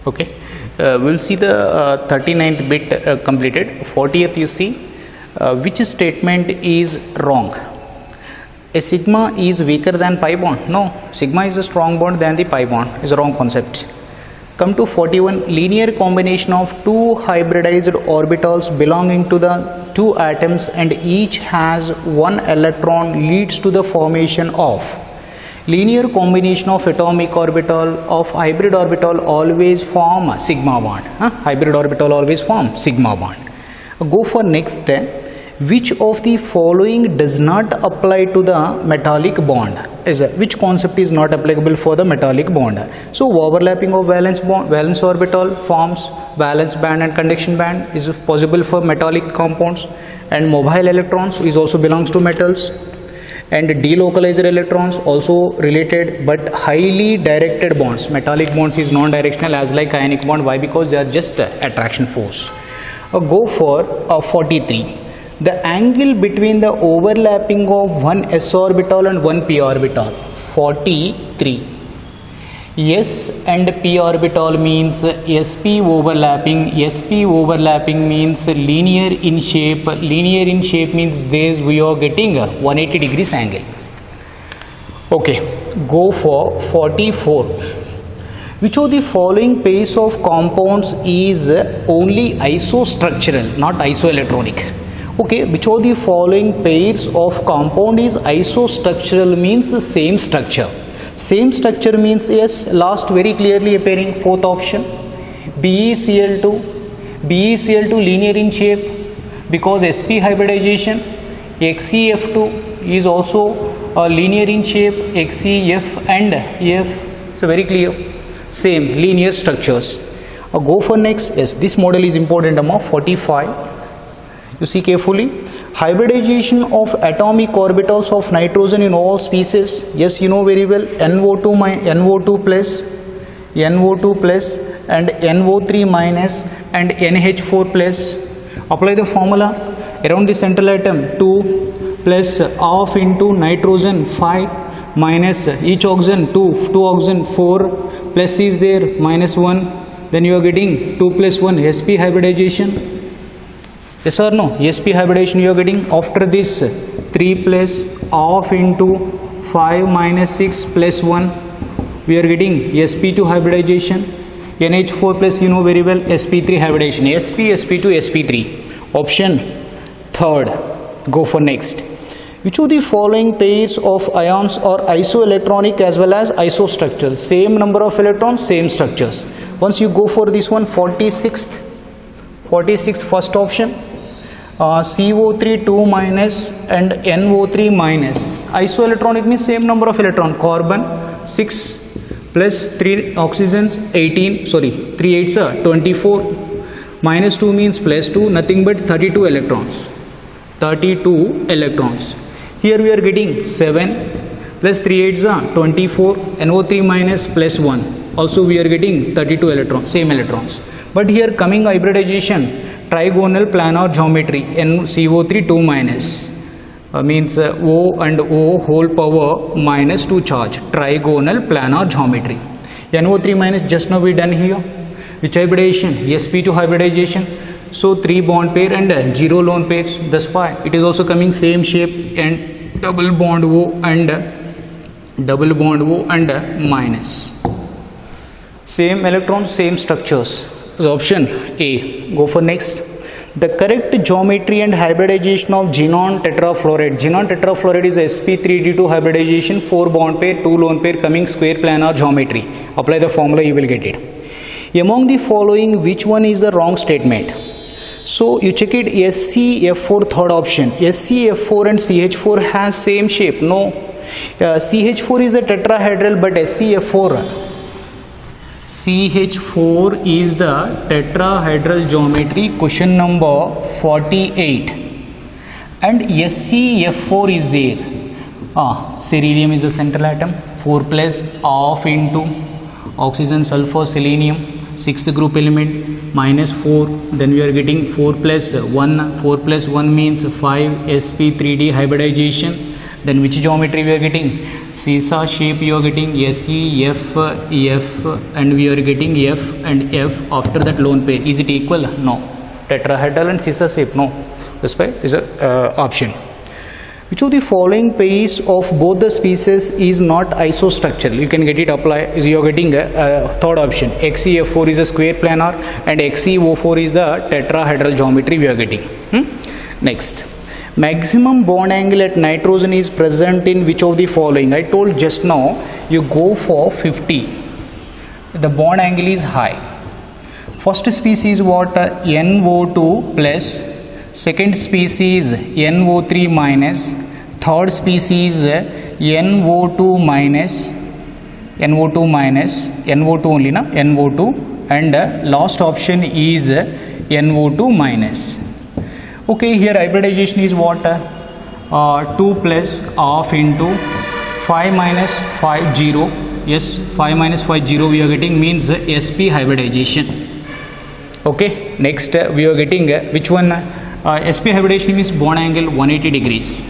Okay, we'll see the 39th bit completed. 40th, you see which statement is wrong. A sigma is weaker than pi bond. No, sigma is a strong bond than the pi bond. Is a wrong concept. Come to 41. Linear combination of two hybridized orbitals belonging to the two atoms and each has one electron leads to the formation of. Linear combination of atomic orbital of hybrid orbital always form sigma bond. Hybrid orbital always form sigma bond. Go for next step. Which of the following does not apply to the metallic bond? Which concept is not applicable for the metallic bond? So overlapping of valence orbital forms valence band and conduction band is possible for metallic compounds, and mobile electrons is also belongs to metals, and delocalizer electrons also related but highly directed bonds. Metallic bonds is non-directional as like ionic bond. Why? Because they are just attraction force. Go for 43. The angle between the overlapping of one s orbital and one p orbital. 43. S and p orbital means sp overlapping. Sp overlapping means linear in shape. Linear in shape means this we are getting a 180 degrees angle. Okay, go for 44. Which of the following pairs of compounds is only isostructural, not isoelectronic? Okay, which of the following pairs of compound is isostructural means the same structure. Same structure means yes, last very clearly appearing fourth option. BeCl2. BeCl2 linear in shape because sp hybridization. XeF2 is also linear in shape. XeF and F. So very clear. Same linear structures. Go for next. Yes, this model is important. 45. You see carefully. Hybridization of atomic orbitals of nitrogen in all species. Yes, you know very well. NO2 plus, NO2 plus and NO3 minus and NH4 plus. Apply the formula. Around the central atom 2 plus half into nitrogen 5 minus each oxygen 2 oxygen 4 plus is there minus 1. Then you are getting 2 plus 1 sp hybridization. Yes or no? sp hybridization you are getting. After this 3 plus half into 5 minus 6 plus 1 we are getting sp2 hybridization. NH4 plus you know very well sp3 hybridization. sp2 sp3. Option third. Go for next. Which of the following pairs of ions are isoelectronic as well as isostructural? Same number of electrons, same structures. Once you go for this one, 46th first option. CO3 2 minus and NO3 minus. Isoelectronic means same number of electron. Carbon 6 plus 3 oxygens 18. Sorry, 3 8s are 24. Minus 2 means plus 2. Nothing but 32 electrons. 32 electrons. Here we are getting 7 plus 3 8s are 24. NO3 minus plus 1. Also we are getting 32 electrons. Same electrons. But here coming hybridization. Trigonal planar geometry. NCO3 2 minus means O and O whole power minus 2 charge. Trigonal planar geometry. NO3 minus just now we done here. Which hybridization? sp2 hybridization. So 3 bond pair and 0 lone pairs. That's why it is also coming same shape and double bond O and minus. Same electrons, same structures. So option A. Go for next. The correct geometry and hybridization of xenon tetrafluoride. Xenon tetrafluoride is sp3d2 hybridization, 4 bond pair, 2 lone pair coming square planar geometry. Apply the formula, you will get it. Among the following, which one is the wrong statement? So you check it. SCF4 third option. SCF4 and CH4 has same shape. No. CH4 is a tetrahedral but CH4 is the tetrahedral geometry. Question number 48. And SCF4 is there. Cerium is the central atom. 4 plus half into oxygen, sulfur, selenium. 6th group element minus 4. Then we are getting 4 plus 1. 4 plus 1 means 5 sp3d hybridization. Then which geometry we are getting? Seesaw shape you are getting SEF, F, and we are getting F and F. After that lone pair, is it equal? No. Tetrahedral and seesaw shape? No. This is a option. Which of the following pairs of both the species is not isostructural? You can get it apply. You are getting a third option. XeF4 is a square planar and XeO4 is the tetrahedral geometry we are getting. Next, maximum bond angle at nitrogen is present in which of the following? I told just now you go for 50. The bond angle is high. First species what? NO2 plus. Second species NO3 minus, third species NO2 minus, NO2 only na, NO2, and last option is NO2 minus. Okay, here hybridization is what? 2 plus half into 5 minus 5 0. Yes, 5 minus 5 0 we are getting means sp hybridization. Okay, next we are getting which one? SP hybridization means bond angle 180 degrees.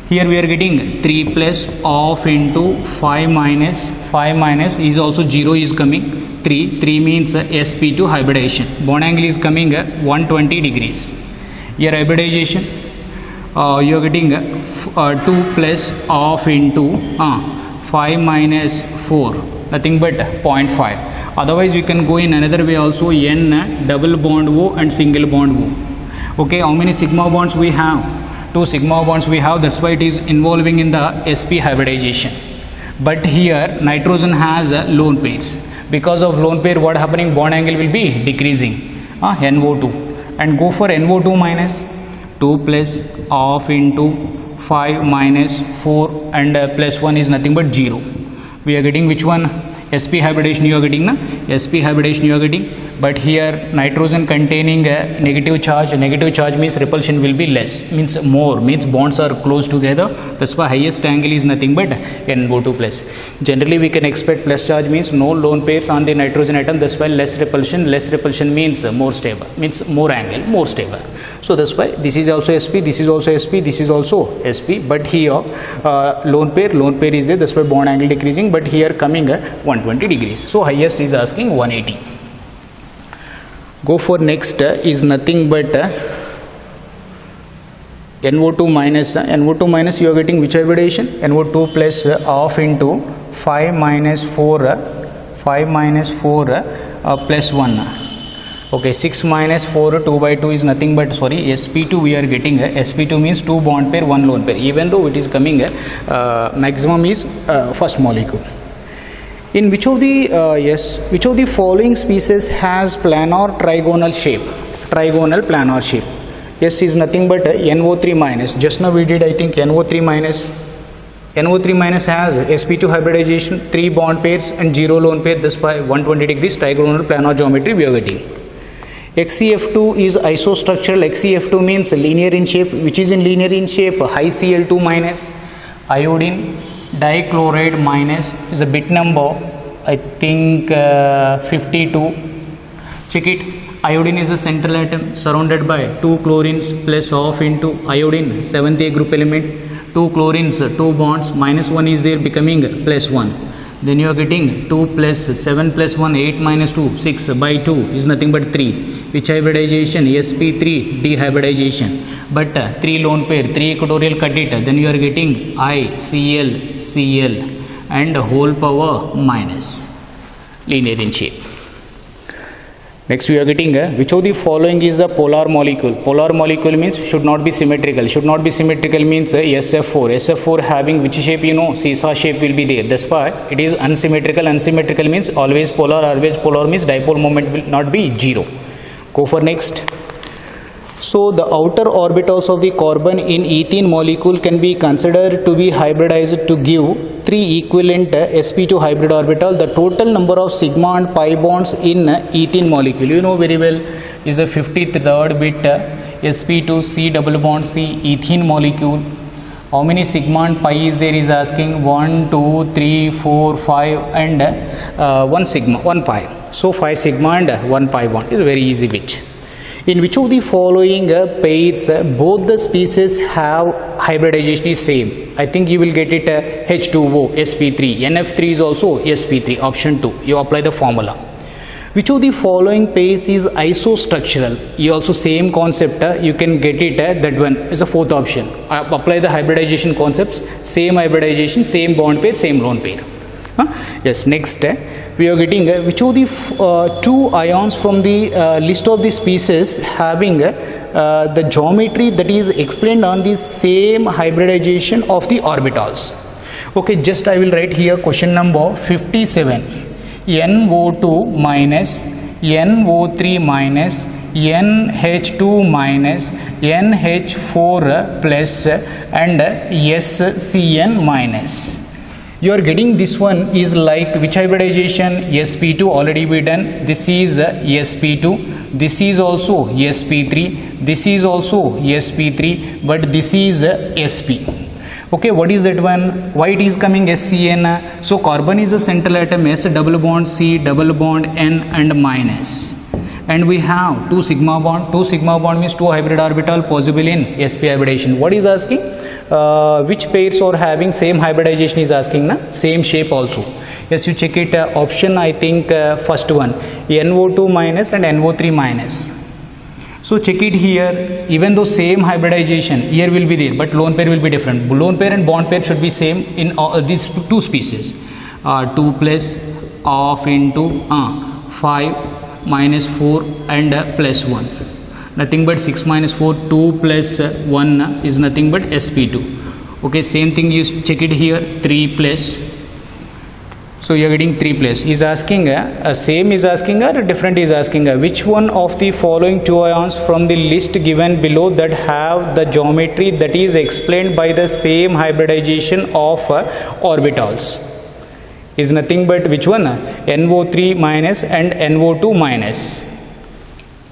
Here we are getting 3 plus half into 5 minus is also 0 is coming. 3 means SP2 hybridization. Bond angle is coming 120 degrees. Here hybridization you are getting 2 plus half into 5 minus 4, nothing but 0.5. Otherwise we can go in another way also, N double bond O and single bond O. Okay, how many sigma bonds we have? 2 sigma bonds we have, that's why it is involving in the sp hybridization. But here nitrogen has lone pairs. Because of lone pair, what happening? Bond angle will be decreasing. NO2, and go for NO2 minus 2 plus half into 5 minus 4 and plus 1 is nothing but 0. We are getting which one? sp hybridization you are getting na? sp hybridization you are getting, but here nitrogen containing a negative charge means repulsion will be less, means more, means bonds are close together. That's why highest angle is nothing but NO2 plus. Generally we can expect plus charge means no lone pairs on the nitrogen atom, that's why less repulsion means more stable, means more angle, more stable. So that's why this is also sp, this is also sp, this is also sp, but here lone pair is there, that's why bond angle decreasing, but here coming 120 degrees. So highest is asking 180. Go for next is nothing but NO2 minus. NO2 minus you are getting which hybridization? NO2 plus half into 5 minus 4 plus 1. Okay, 6 minus 4 2 by 2 is nothing but sp2 we are getting. Sp2 means 2 bond pair 1 lone pair, even though it is coming maximum is first molecule. In which of the following species has planar trigonal shape? Trigonal planar shape. Yes is nothing but NO3 minus. Just now we did I think NO3 minus. NO3 minus has sp2 hybridization, 3 bond pairs and 0 lone pair. That's why 120 degrees trigonal planar geometry we are getting. XeF2 is isostructural. XeF2 means linear in shape. Which is in linear in shape? High Cl2 minus, iodine dichloride minus is a bit number I think 52. Check it. Iodine is a central atom surrounded by 2 chlorines plus half into iodine 7th A group element, 2 chlorines 2 bonds, minus 1 is there becoming plus 1. Then you are getting 2 plus 7 plus 1 8 minus 2 6 by 2 is nothing but 3. Which hybridization? sp3 dehybridization, but 3 lone pair 3 equatorial cut it, then you are getting Cl and whole power minus, linear in shape. Next we are getting which of the following is the polar molecule? Polar molecule means should not be symmetrical. Should not be symmetrical means SF4. SF4 having which shape? You know, seesaw shape will be there. That's why it is unsymmetrical. Unsymmetrical means always polar. Always polar means dipole moment will not be 0. Go for next. So the outer orbitals of the carbon in ethene molecule can be considered to be hybridized to give 3 equivalent sp2 hybrid orbital. The total number of sigma and pi bonds in ethene molecule, you know very well, is a 53rd bit sp2 c double bond c ethene molecule. How many sigma and pi is there is asking? 1 2 3 4 5 and 1 sigma 1 pi. So 5 sigma and 1 pi bond is very easy bit. In which of the following pairs both the species have hybridization is same? I think you will get it H2O sp3, NF3 is also sp3, option 2. You apply the formula. Which of the following pairs is isostructural? You also same concept, you can get it, that one is the fourth option. Apply the hybridization concepts, same hybridization, same bond pair, same lone pair. Yes, next we are getting which of the two ions from the list of the species having the geometry that is explained on the same hybridization of the orbitals. Okay, just I will write here question number 57. NO2 minus, NO3 minus, NH2 minus, NH4 plus and SCN minus. You are getting this one is like which hybridization? sp2 already we done. This is sp2, this is also sp3, this is also sp3, but this is sp. Okay, what is that one? Why it is coming SCN? So carbon is a central atom, S double bond C double bond N and minus, and we have 2 sigma bond. 2 sigma bond means 2 hybrid orbital possible in sp hybridization. What is asking? Which pairs are having same hybridization is asking, na? Same shape also. Yes, you check it, option I think first one, NO2 minus and NO3 minus. So check it here, even though same hybridization here will be there, but lone pair will be different. Lone pair and bond pair should be same in these two species. 2 plus off into 5 minus 4 and plus 1. Nothing but 6 minus 4, 2 plus 1 is nothing but sp2. Okay, same thing you check it here, 3 plus. So you are getting 3 plus. Is asking same is asking or different is asking which one of the following two ions from the list given below that have the geometry that is explained by the same hybridization of orbitals? Is nothing but which one? NO3 minus and NO2 minus.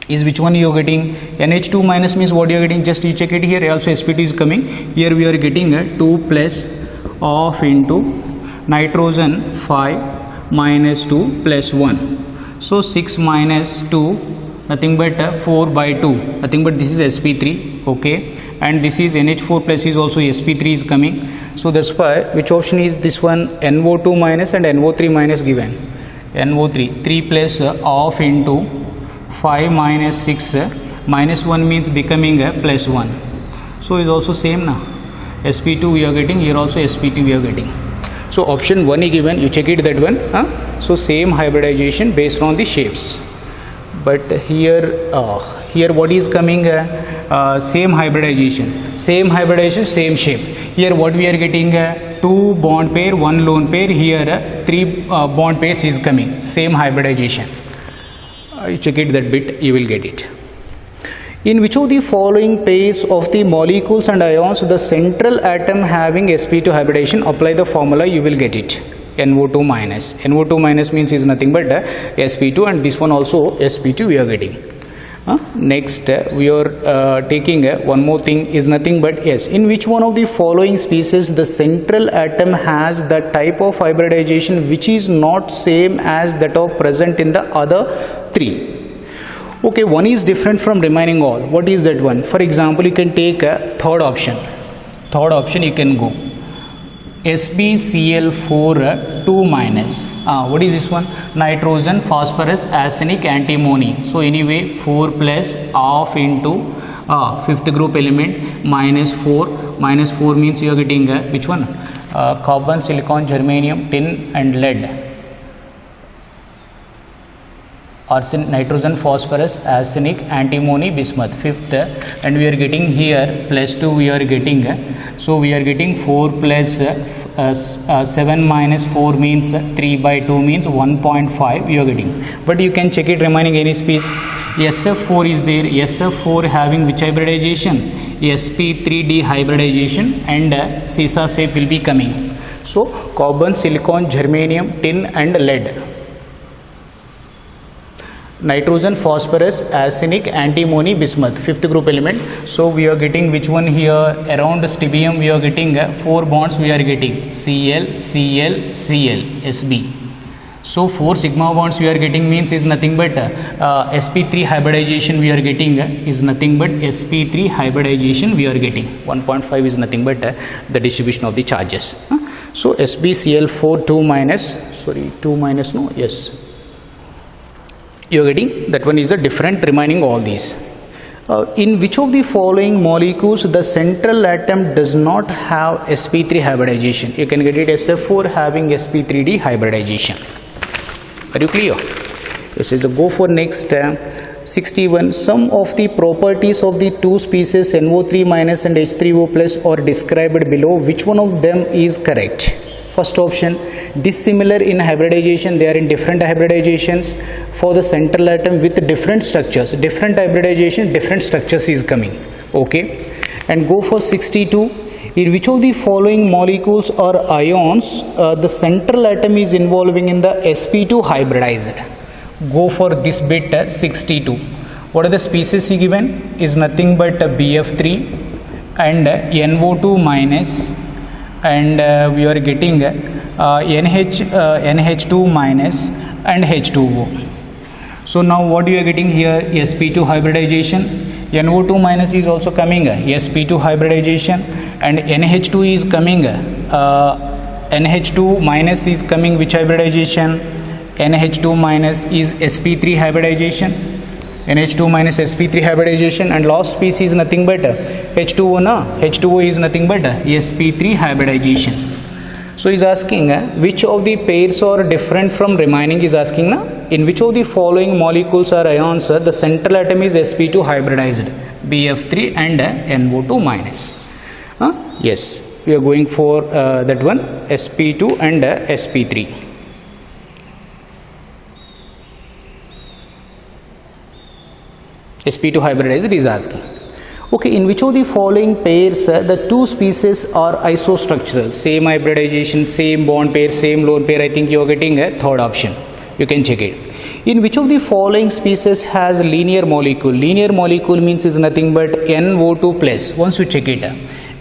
Is which one you are getting? NH2 minus means what you are getting? Just you check it here. Also sp2 is coming. Here we are getting 2 plus off into nitrogen 5 minus 2 plus 1. So 6 minus 2 nothing but 4 by 2. Nothing but this is sp3. Okay, and this is NH4 plus is also sp3 is coming. So that's why which option is this one? NO2 minus and NO3 minus given. NO3 3 plus off into 5 minus 6 minus 1 means becoming plus 1. So is also same now. sp2 we are getting, here also sp2 we are getting. So option 1 is given, you check it that one. So same hybridization based on the shapes. But here what is coming? Same hybridization, same shape. Here what we are getting? 2 bond pair, 1 lone pair. Here 3 bond pairs is coming. Same hybridization. You check it that bit, you will get it. In which of the following pairs of the molecules and ions the central atom having sp2 hybridization? Apply the formula, you will get it. NO2 minus. NO2 minus means is nothing but sp2, and this one also sp2 we are getting. Next we are taking one more thing is nothing but yes. In which one of the following species the central atom has the type of hybridization which is not same as that of present in the other 3? Okay, one is different from remaining all. What is that one? For example, you can take a third option. Third option you can go. SbCl4 2 minus. What is this one? Nitrogen, phosphorus, arsenic, antimony. So anyway 4 plus off into fifth group element minus 4. Minus 4 means you are getting which one? Carbon, silicon, germanium, tin and lead. Arsenic, nitrogen, phosphorus, arsenic, antimony, bismuth. Fifth, and we are getting here plus 2 we are getting. So we are getting 4 plus 7 minus 4 means 3 by 2 means 1.5 you are getting. But you can check it remaining any species. SF4 is there. SF4 having which hybridization? sp3d hybridization, and sisa shape will be coming. So carbon, silicon, germanium, tin and lead. Nitrogen, phosphorus, arsenic, antimony, bismuth, fifth group element. So we are getting which one here? Around stibbium we are getting 4 bonds we are getting Cl, Cl, Cl, Sb. So 4 sigma bonds we are getting means is nothing but sp3 hybridization we are getting is nothing but sp3 hybridization we are getting. 1.5 is nothing but the distribution of the charges. So SbCl4 2 minus, sorry 2 minus, no, yes, you are getting that one is the different remaining all these. In which of the following molecules the central atom does not have sp3 hybridization? You can get it SF4 having sp3d hybridization. Are you clear? This is a go for next 61. Some of the properties of the two species NO3 minus and H3O plus are described below. Which one of them is correct? First option, dissimilar in hybridization. They are in different hybridizations for the central atom with different structures. Different hybridization, different structures is coming. Okay. And go for 62. In which of the following molecules or ions the central atom is involving in the sp2 hybridized? Go for this bit 62. What are the species given? Is nothing but BF3 and NO2 minus, and we are getting NH2 minus and H2O. So now what you are getting here? sp2 hybridization. NO2 minus is also coming sp2 hybridization, and NH2 is coming NH2 minus is coming which hybridization? NH2 minus is sp3 hybridization. NH2 minus sp3 hybridization, and last piece is nothing but H2O na? H2O is nothing but sp3 hybridization. So is asking which of the pairs are different from remaining is asking na? In which of the following molecules or ions the central atom is sp2 hybridized? BF3 and NO2 minus. Yes, we are going for that one, sp2 and sp3. sp2 hybridized is asking. Okay, in which of the following pairs the two species are isostructural? Same hybridization, same bond pair, same lone pair. I think you are getting a third option. You can check it. In which of the following species has linear molecule? Linear molecule means is nothing but NO2 plus. Once you check it,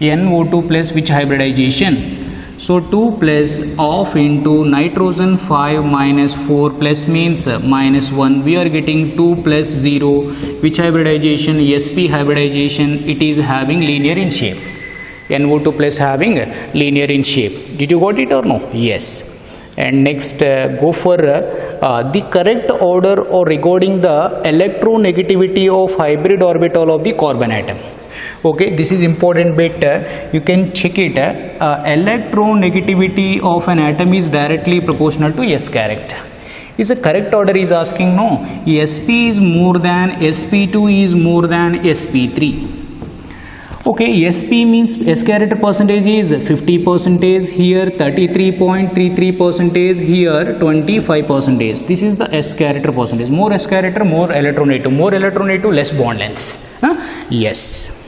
NO2 plus which hybridization? So 2 plus of into nitrogen 5 minus 4 plus means minus 1. We are getting 2 plus 0. Which hybridization? sp hybridization. It is having linear in shape. NO2 plus having linear in shape. Did you got it or no? Yes. And next go for the correct order or regarding the electronegativity of hybrid orbital of the carbon atom. Okay, this is important bit. You can check it. Electronegativity of an atom is directly proportional to S character. Is the correct order is asking? No. Sp is more than sp2 is more than sp3. Okay, sp means S character percentage is 50%, here 33.33%, here 25%. This is the S character percentage. More S character, more electronegative. More electronegative, less bond lengths. Yes.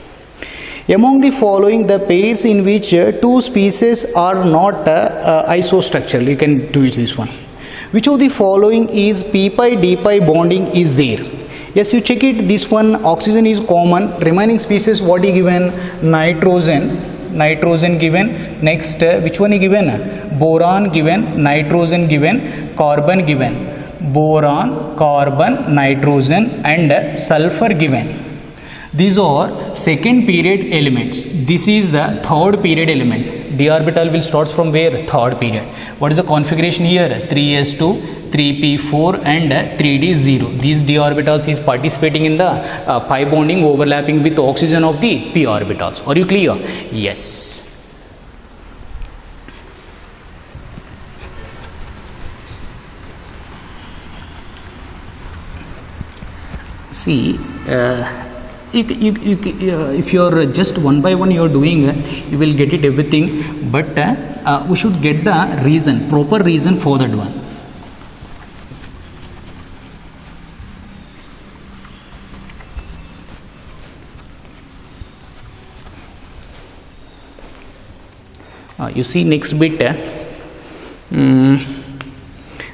Among the following, the pairs in which two species are not isostructural, you can do this one. Which of the following is p pi d pi bonding is there? Yes, you check it. This one, oxygen is common. Remaining species, what is given? Nitrogen. Nitrogen given. Next, which one is given? Boron given. Nitrogen given. Carbon given. Boron, carbon, nitrogen, and sulfur given. These are second period elements. This is the third period element. D orbital will start from where? Third period. What is the configuration here? 3s2, 3p4 and 3d0. These d orbitals is participating in the pi bonding overlapping with oxygen of the p orbitals. Are you clear? Yes. See, if you are just one by one you are doing, you will get it everything, but we should get the reason, proper reason for that one. You see next bit,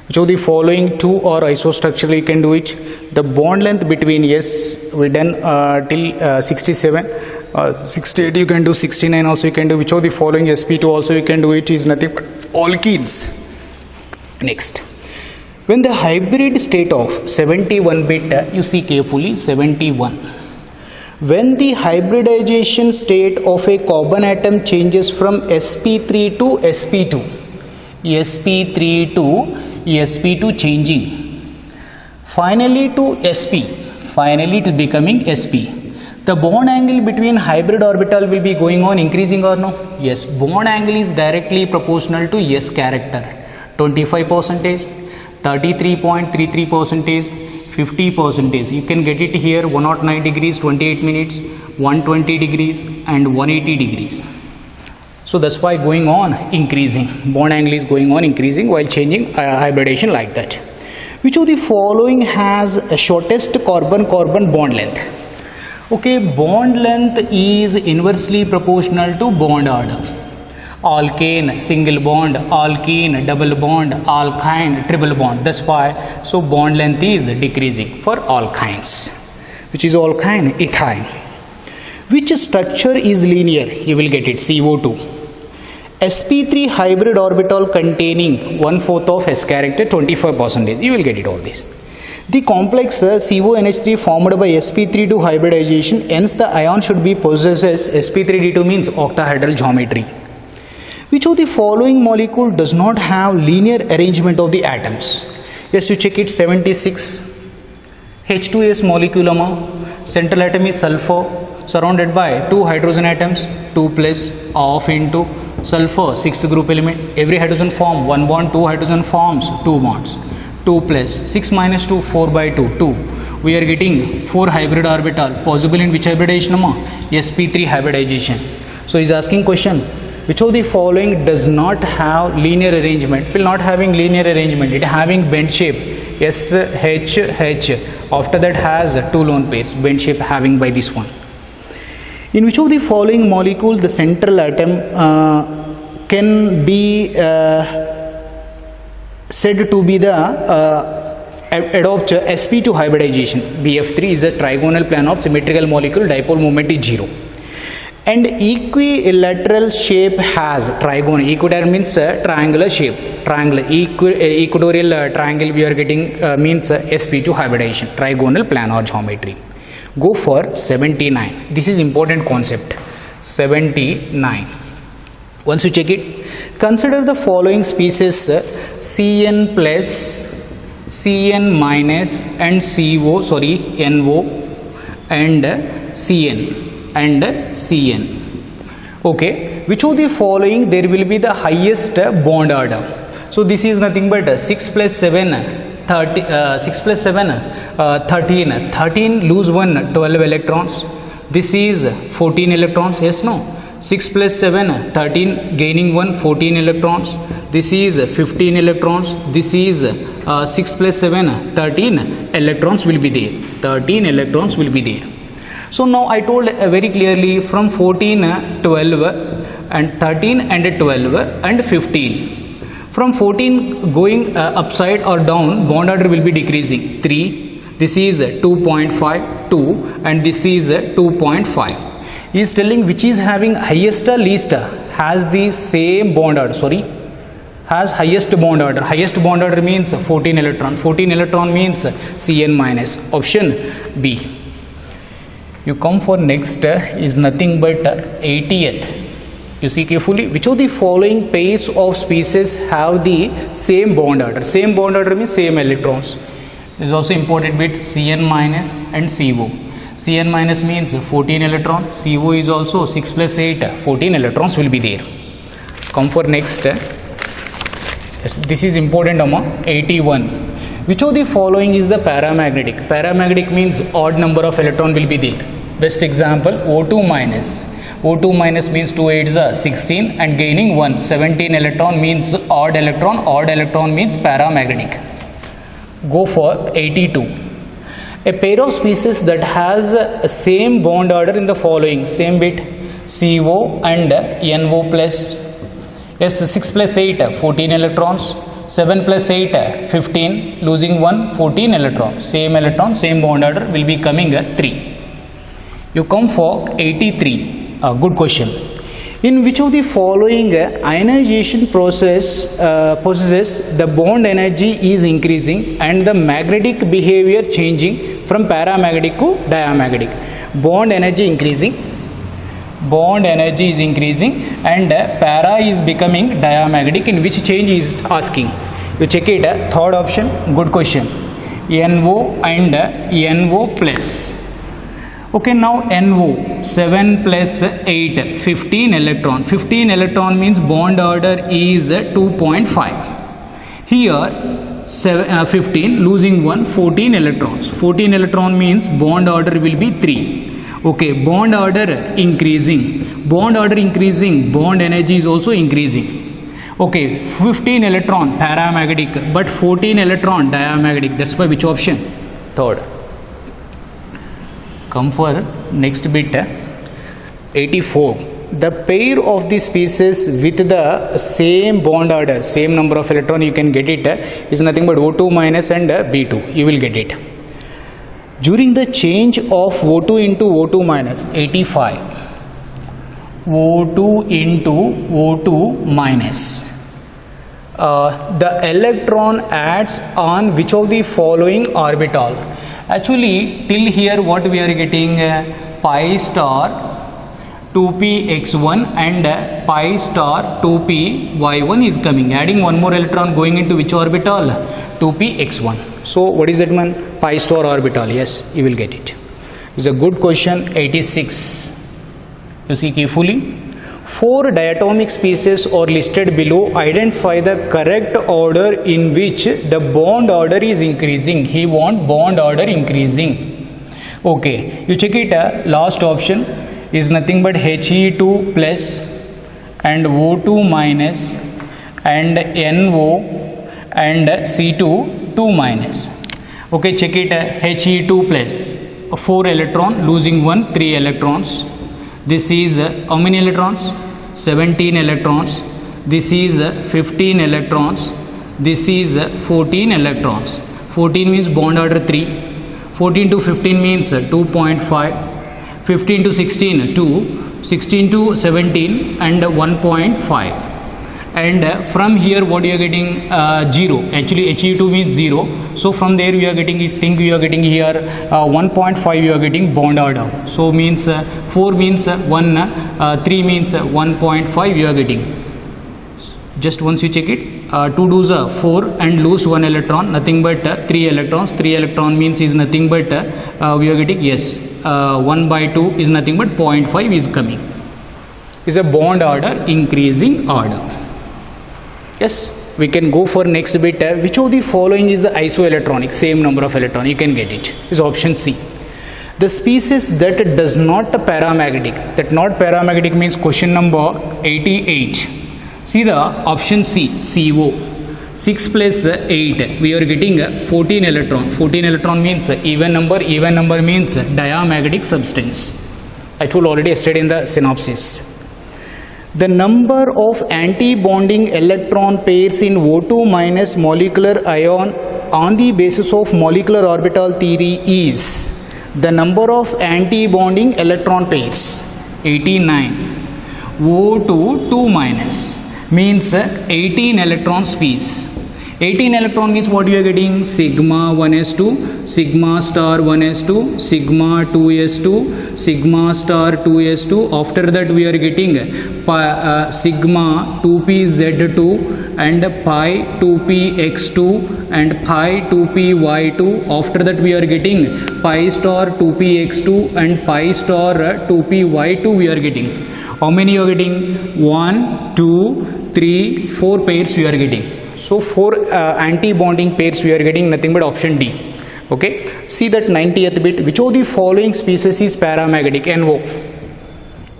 which of the following two are isostructural? You can do it. The bond length between S we done till 67, 68 you can do, 69 also you can do. Which of the following sp2 also you can do it is nothing but alkenes. Next, When the hybrid state of 71 bit, you see carefully 71. When the hybridization state of a carbon atom changes from sp3 to sp2, sp3 to sp2 changing, finally to sp, finally it is becoming sp. The bond angle between hybrid orbital will be going on increasing or no? Yes, bond angle is directly proportional to S character. 25%, 33.33%, 50%. You can get it here 109 degrees, 28 minutes, 120 degrees and 180 degrees. So that's why going on increasing. Bond angle is going on increasing while changing hybridization like that. Which of the following has a shortest carbon-carbon bond length? Okay, bond length is inversely proportional to bond order. Alkane single bond, alkene double bond, alkyne triple bond. That's why so bond length is decreasing for alkynes, which is alkyne ethyne. Which structure is linear? You will get it, CO2. sp3 hybrid orbital containing 1/4 of S character, 25%. You will get it all this. The complex CONH3 formed by sp3 2 hybridization, hence the ion should be possesses sp3d2 means octahedral geometry. Which of the following molecule does not have linear arrangement of the atoms? Yes, you check it. 76 H2S molecule, central atom is sulfur, surrounded by 2 hydrogen atoms, 2 plus off into sulfur 6th group element. Every hydrogen form 1 bond, 2 hydrogen forms 2 bonds, 2 plus 6 minus 2, 4 by 2, 2. We are getting 4 hybrid orbital possible in which hybridization? sp3 hybridization. So he is asking question, which of the following does not have linear arrangement? Will not having linear arrangement, it having bent shape, S H H. After that has 2 lone pairs, bent shape having by this one. In which of the following molecule the central atom can be said to be the adopt sp2 hybridization? BF3 is a trigonal plane of symmetrical molecule, dipole moment is 0. And equilateral shape has trigonal. Equilateral means triangular shape. Triangular equatorial triangle we are getting means sp2 hybridization, trigonal planar geometry. Go for 79. This is important concept. 79. Once you check it, consider the following species Cn plus, Cn minus and NO and Cn. And Cn. Okay, which of the following there will be the highest bond order? So this is nothing but 6 plus 7 6 plus 7 13. 13 lose 1, 12 electrons. This is 14 electrons. Yes, no? 6 plus 7 13 gaining 1, 14 electrons. This is 15 electrons. This is 6 plus 7 13 electrons will be there. 13 electrons will be there. So now I told very clearly from 14, 12 and 13 and 12 and 15. From 14 going upside or down, bond order will be decreasing. 3, this is 2.5, 2 and this is 2.5. He is telling which is having highest or least, has the same bond order, has highest bond order. Highest bond order means 14 electron. 14 electron means Cn minus. Option B. You come for next is nothing but 80th. You see carefully, which of the following pairs of species have the same bond order? Same bond order means same electrons. This is also important bit, Cn minus and CO. Cn minus means 14 electron, CO is also 6 plus 8, 14 electrons will be there. Come for next. Yes, this is important, 81. Which of the following is the paramagnetic? Paramagnetic means odd number of electron will be there. Best example, O2 minus. O2 minus means 2 8s are 16 and gaining 1. 17 electron means odd electron. Odd electron means paramagnetic. Go for 82. A pair of species that has a same bond order in the following. Same bit, CO and NO plus. Yes, 6 plus 8, 14 electrons. 7 plus 8, 15, losing 1, 14 electrons. Same electron, same bond order will be coming 3. You come for 83. Good question. In which of the following ionization processes the bond energy is increasing and the magnetic behavior changing from paramagnetic to diamagnetic? Bond energy increasing, bond energy is increasing and para is becoming diamagnetic. In which change is asking? You check it. Third option, good question. NO and NO plus. Okay, now NO 7 plus 8 15 electron. 15 electron means bond order is 2.5. Here 15 losing 1, 14 electrons. 14 electron means bond order will be 3. Okay, bond order increasing. Bond order increasing, bond energy is also increasing. Okay, 15 electron paramagnetic but 14 electron diamagnetic. That's why which option? Third. Come for next bit. 84. The pair of the species with the same bond order, same number of electron, you can get it, is nothing but O2 minus and B2. You will get it. During the change of O2 into O2 minus, 85. O2 into O2 minus. The electron acts on which of the following orbital? Actually, till here what we are getting, pi star 2px1 and pi star 2py1 is coming. Adding one more electron going into which orbital? 2px1. So what is that one? Pi star orbital. Yes, you will get it. It's a good question. 86. You see carefully. 4 diatomic species are listed below. Identify the correct order in which the bond order is increasing. He want bond order increasing. Okay, you check it. Last option is nothing but He2 plus and O2 minus and NO and C2 2 minus. Okay, check it. He2 plus 4 electron losing 1, 3 electrons. This is how many electrons? 17 electrons. This is 15 electrons. This is 14 electrons. 14 means bond order 3. 14 to 15 means 2.5. 15 to 16 2. 16 to 17 and 1.5. And from here what you are getting? 0. Actually He2 means 0. So from there we are getting, think we are getting here 1.5 you are getting bond order. So means 4 means 1, 3 means 1.5 you are getting. Just once you check it, 2 do's 4 and lose 1 electron, nothing but 3 electrons. 3 electron means is nothing but we are getting, yes, 1 by 2 is nothing but 0.5 is coming. Is a bond order increasing order. Yes, we can go for next bit. Which of the following is the isoelectronic? Same number of electron, you can get it. Is option C. The species that does not paramagnetic. That not paramagnetic means question number 88. See the option C, CO. 6 plus 8, we are getting 14 electron. 14 electron means even number. Even number means diamagnetic substance. I told already yesterday in the synopsis. The number of anti-bonding electron pairs in O2 minus molecular ion on the basis of molecular orbital theory is the number of anti-bonding electron pairs. 89. O2 2 minus means 18 electron space. 18 electron means what you are getting? Sigma 1s2, sigma star 1s2, sigma 2s2, sigma star 2s2. After that we are getting sigma 2pz2 and pi 2px2 and pi 2py2. After that we are getting pi star 2px2 and pi star 2py2 we are getting. How many you are getting? 1, 2, 3, 4 pairs we are getting. So 4 anti-bonding pairs we are getting, nothing but option D. Okay. See that 90th bit. Which of the following species is paramagnetic? NO.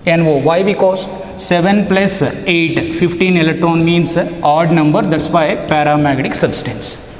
NO. Why? Because 7 plus 8, 15 electron means odd number. That's why paramagnetic substance.